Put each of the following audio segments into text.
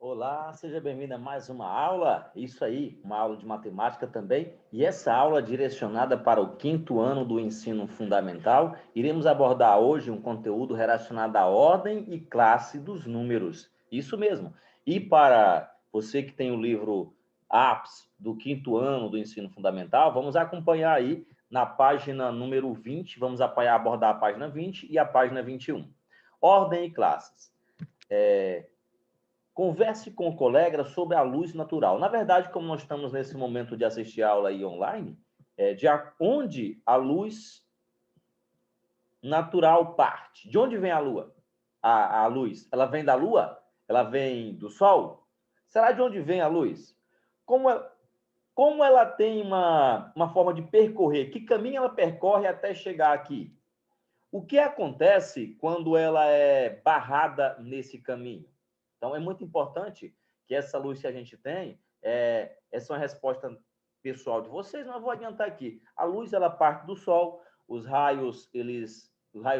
Olá, seja bem-vindo a mais uma aula. Isso aí, uma aula de matemática também. E essa aula é direcionada para o quinto ano do ensino fundamental. Iremos abordar hoje um conteúdo relacionado à ordem e classe dos números. Isso mesmo. E para você que tem o livro APS do quinto ano do ensino fundamental, vamos acompanhar aí na página número 20. Vamos abordar a página 20 e a página 21. Ordem e classes. Converse com o colega sobre a luz natural. Na verdade, como nós estamos nesse momento de assistir a aula aí online, de onde a luz natural parte? De onde vem a lua? A luz? Ela vem da lua? Ela vem do sol? Será de onde vem a luz? Como ela, como ela tem uma forma de percorrer? Que caminho ela percorre até chegar aqui? O que acontece quando ela é barrada nesse caminho? Então, é muito importante que essa luz que a gente tem, essa é uma resposta pessoal de vocês, mas eu vou adiantar aqui. A luz, ela parte do Sol, os raios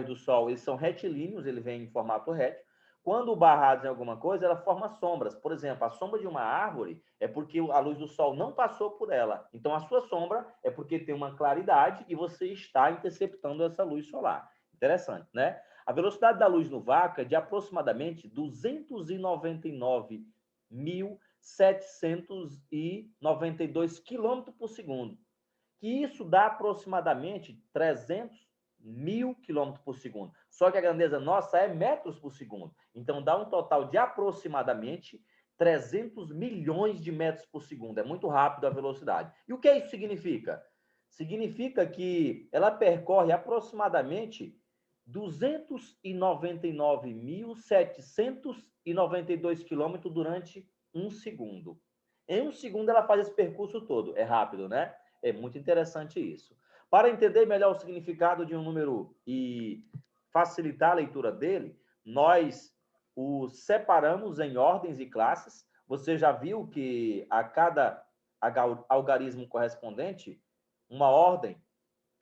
do Sol, eles são retilíneos, ele vem em formato reto. Quando barrados em alguma coisa, ela forma sombras. Por exemplo, a sombra de uma árvore é porque a luz do Sol não passou por ela. Então, a sua sombra é porque tem uma claridade e você está interceptando essa luz solar. Interessante, né? A velocidade da luz no vácuo é de aproximadamente 299.792 km por segundo, que isso dá aproximadamente 300.000 km por segundo. Só que a grandeza nossa é metros por segundo. Então, dá um total de aproximadamente 300 milhões de metros por segundo. É muito rápido a velocidade. E o que isso significa? Significa que ela percorre aproximadamente 299.792 quilômetros durante um segundo. Em um segundo, ela faz esse percurso todo. É rápido, né? É muito interessante isso. Para entender melhor o significado de um número e facilitar a leitura dele, nós o separamos em ordens e classes. Você já viu que a cada algarismo correspondente, uma ordem,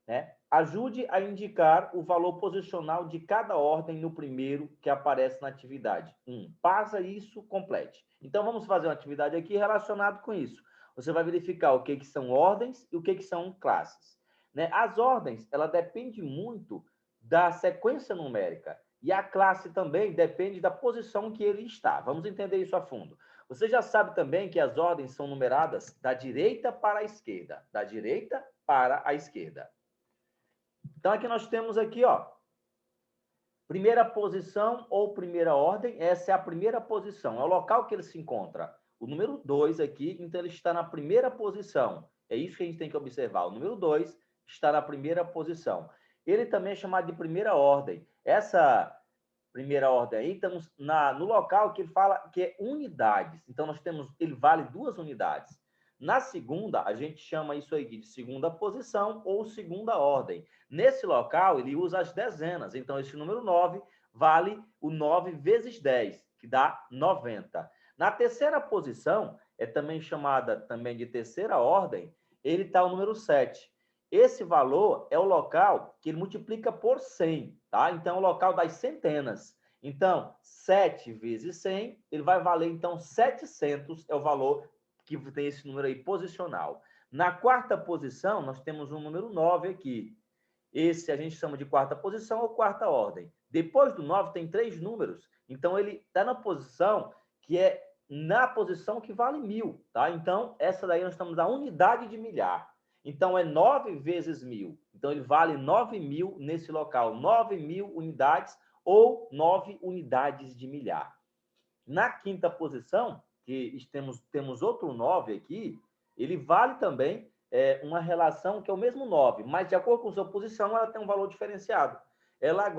né? Ajude a indicar o valor posicional de cada ordem no primeiro que aparece na atividade. Passa isso, complete. Então, vamos fazer uma atividade aqui relacionada com isso. Você vai verificar o que são ordens e o que são classes. Né? As ordens, ela depende muito da sequência numérica. E a classe também depende da posição que ele está. Vamos entender isso a fundo. Você já sabe também que as ordens são numeradas da direita para a esquerda. Da direita para a esquerda. Então, aqui nós temos aqui, ó, primeira posição ou primeira ordem, essa é a primeira posição, é o local que ele se encontra. O número 2 aqui, então ele está na primeira posição. É isso que a gente tem que observar. O número 2 está na primeira posição. Ele também é chamado de primeira ordem. Essa primeira ordem aí, estamos no local que ele fala que é unidades. Então, nós temos, ele vale 2 unidades. Na segunda, a gente chama isso aí de segunda posição ou segunda ordem. Nesse local, ele usa as dezenas. Então, esse número 9 vale o 9 vezes 10, que dá 90. Na terceira posição, é também chamada também de terceira ordem, ele está o número 7. Esse valor é o local que ele multiplica por 100, tá? Então, é o local das centenas. Então, 7 vezes 100, ele vai valer, então, 700 é o valor que tem esse número aí posicional. Na quarta posição, nós temos um número 9 aqui. Esse a gente chama de quarta posição ou quarta ordem. Depois do 9 tem 3 números. Então, ele está na posição que é na posição que vale 1000, tá? Então, essa daí nós estamos na unidade de milhar. Então, é 9 vezes 1000. Então, ele vale 9.000 nesse local. 9.000 unidades ou 9 unidades de milhar. Na quinta posição, que temos outro 9 aqui, ele vale também uma relação que é o mesmo 9, mas de acordo com sua posição, ela tem um valor diferenciado. Ela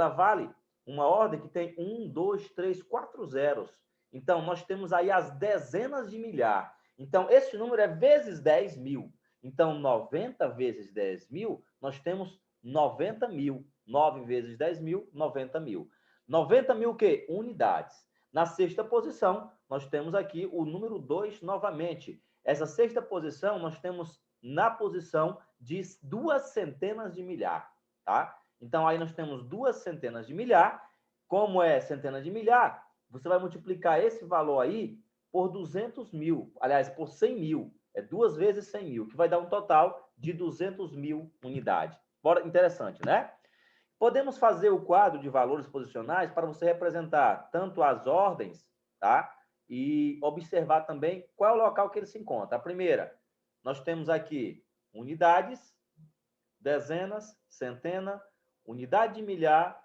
vale uma ordem que tem 1, 2, 3, 4 zeros. Então, nós temos aí as dezenas de milhar. Então, esse número é vezes 10.000. Então, 90 vezes 10.000, nós temos 90.000. 9 vezes 10.000, 90.000. 90.000 o quê? Unidades. Na sexta posição, nós temos aqui o número 2 novamente. Essa sexta posição, nós temos na posição de 2 centenas de milhar, tá? Então, aí nós temos 2 centenas de milhar. Como é centenas de milhar? você vai multiplicar esse valor aí por 200 mil, aliás, por 100 mil. É 2 vezes 100 mil, que vai dar um total de 200 mil unidades. Bora, interessante, né? Podemos fazer o quadro de valores posicionais para você representar tanto as ordens, tá? E observar também qual é o local que ele se encontra. A primeira, nós temos aqui unidades, dezenas, centena, unidade de milhar,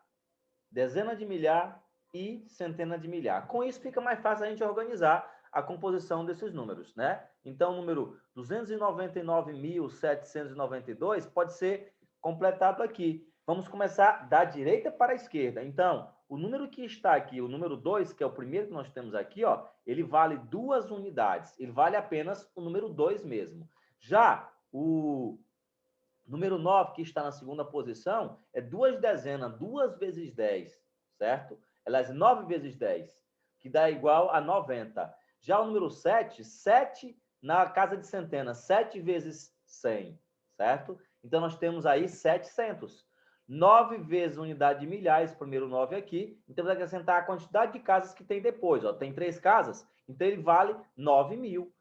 dezena de milhar e centena de milhar. Com isso, fica mais fácil a gente organizar a composição desses números, né? Então, o número 299.792 pode ser completado aqui. Vamos começar da direita para a esquerda. Então, o número que está aqui, o número 2, que é o primeiro que nós temos aqui, ó, ele vale 2 unidades. Ele vale apenas o número 2 mesmo. Já o número 9, que está na segunda posição, é 2 dezenas, 2 vezes 10, certo? Elas 9 vezes 10, que dá igual a 90. Já o número 7, 7 na casa de centenas, 7 vezes 100, certo? Então, nós temos aí 700. 9 vezes unidade de milhares, primeiro 9 aqui. Então, vai acrescentar a quantidade de casas que tem depois. Ó. Tem 3 casas, então ele vale 9 mil.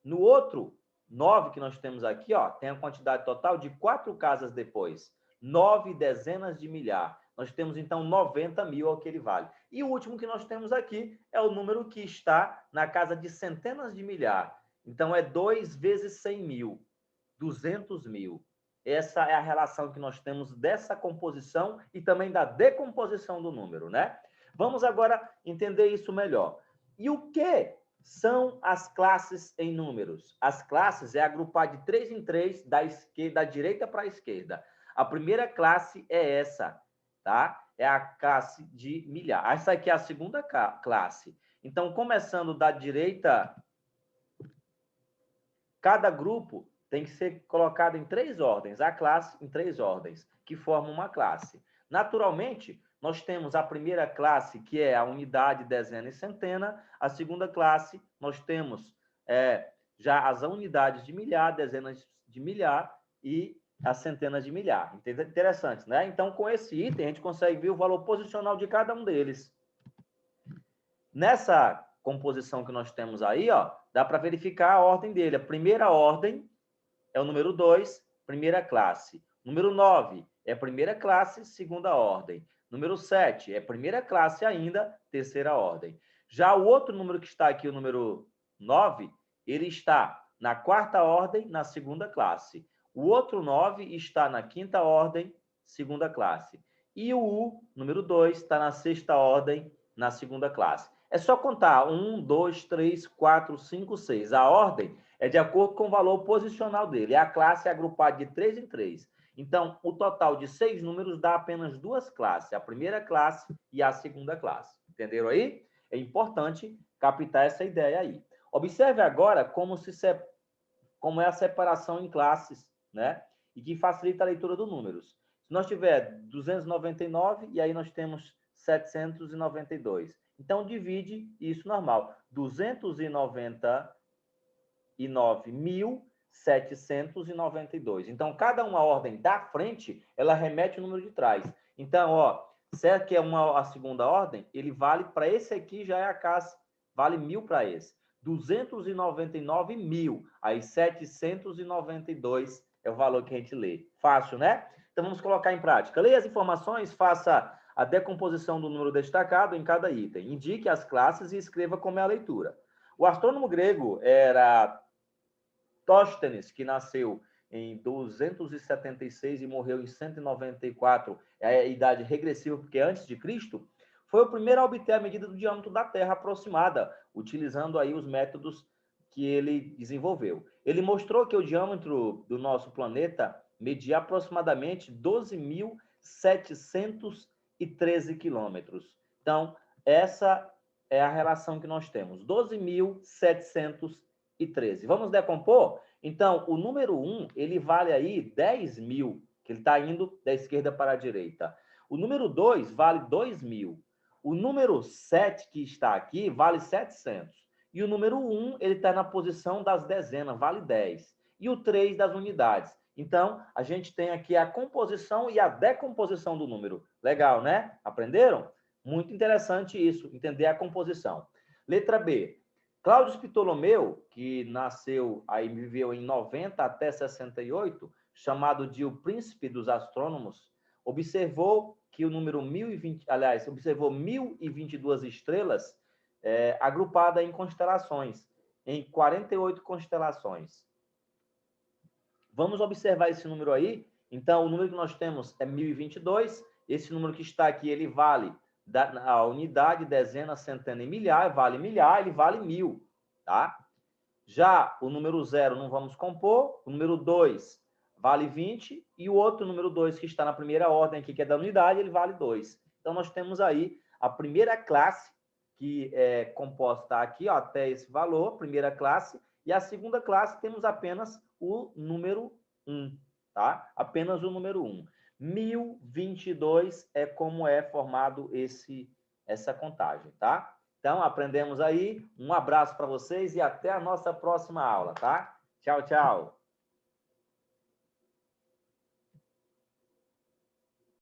No outro 9 que nós temos aqui, ó, tem a quantidade total de 4 casas depois. 9 dezenas de milhar. Nós temos, então, 90 mil ao que ele vale. E o último que nós temos aqui é o número que está na casa de centenas de milhar. Então, é 2 vezes 100 mil. 200 mil. Essa é a relação que nós temos dessa composição e também da decomposição do número, né? Vamos agora entender isso melhor. E o que são as classes em números? As classes é agrupar de 3 em 3, da direita para a esquerda. A primeira classe é essa, tá? É a classe de milhar. Essa aqui é a segunda classe. Então, começando da direita, cada grupo tem que ser colocado em 3 ordens, a classe em 3 ordens, que formam uma classe. Naturalmente, nós temos a primeira classe, que é a unidade, dezena e centena. A segunda classe, nós temos já as unidades de milhar, dezenas de milhar e as centenas de milhar. Interessante, né? Então, com esse item, a gente consegue ver o valor posicional de cada um deles. Nessa composição que nós temos aí, ó, dá para verificar a ordem dele. A primeira ordem é o número 2, primeira classe. Número 9 é primeira classe, segunda ordem. Número 7 é primeira classe ainda, terceira ordem. Já o outro número que está aqui, o número 9, ele está na quarta ordem, na segunda classe. O outro 9 está na quinta ordem, segunda classe. E o número 2, está na sexta ordem, na segunda classe. É só contar 1, 2, 3, 4, 5, 6. A ordem é de acordo com o valor posicional dele. A classe é agrupada de 3 em 3. Então, o total de 6 números dá apenas 2 classes, a primeira classe e a segunda classe. Entenderam aí? É importante captar essa ideia aí. Observe agora como é a separação em classes, né? E que facilita a leitura dos números. Se nós tiver 299 e aí nós temos 792. Então, divide isso normal. 299.792. Então, cada uma ordem da frente, ela remete ao número de trás. Então, ó, se aqui é a segunda ordem, ele vale para esse aqui, já é a casa, vale 1.000 para esse. 299 mil, aí 792 é o valor que a gente lê. Fácil, né? Então, vamos colocar em prática. Leia as informações, faça a decomposição do número destacado em cada item. Indique as classes e escreva como é a leitura. O astrônomo grego era Tóstenes, que nasceu em 276 e morreu em 194, é a idade regressiva, porque é antes de Cristo, foi o primeiro a obter a medida do diâmetro da Terra aproximada, utilizando aí os métodos que ele desenvolveu. Ele mostrou que o diâmetro do nosso planeta media aproximadamente 12.713 quilômetros. Então, essa é a relação que nós temos, 12.713. Vamos decompor? Então, o número 1, ele vale aí 10.000, que ele está indo da esquerda para a direita. O número 2 vale 2.000. O número 7, que está aqui, vale 700. E o número 1, ele está na posição das dezenas, vale 10. E o 3 das unidades. Então, a gente tem aqui a composição e a decomposição do número. Legal, né? Aprenderam? Muito interessante isso, entender a composição. Letra B. Cláudio Ptolomeu, que nasceu aí, viveu em 90 até 68, chamado de o príncipe dos astrônomos, observou que o número 1020, aliás, observou 1022 estrelas agrupadas em constelações, em 48 constelações. Vamos observar esse número aí. Então, o número que nós temos é 1022. Esse número que está aqui, ele vale a unidade, dezena, centena e milhar, ele vale 1000, tá? Já o número 0 não vamos compor, o número 2 vale 20, e o outro número 2 que está na primeira ordem aqui, que é da unidade, ele vale 2. Então, nós temos aí a primeira classe, que é composta aqui, ó, até esse valor, primeira classe, e a segunda classe temos apenas o número 1, tá? Apenas o número 1. 1022 é como é formado essa contagem, tá? Então, aprendemos aí. Um abraço para vocês e até a nossa próxima aula, tá? Tchau, tchau.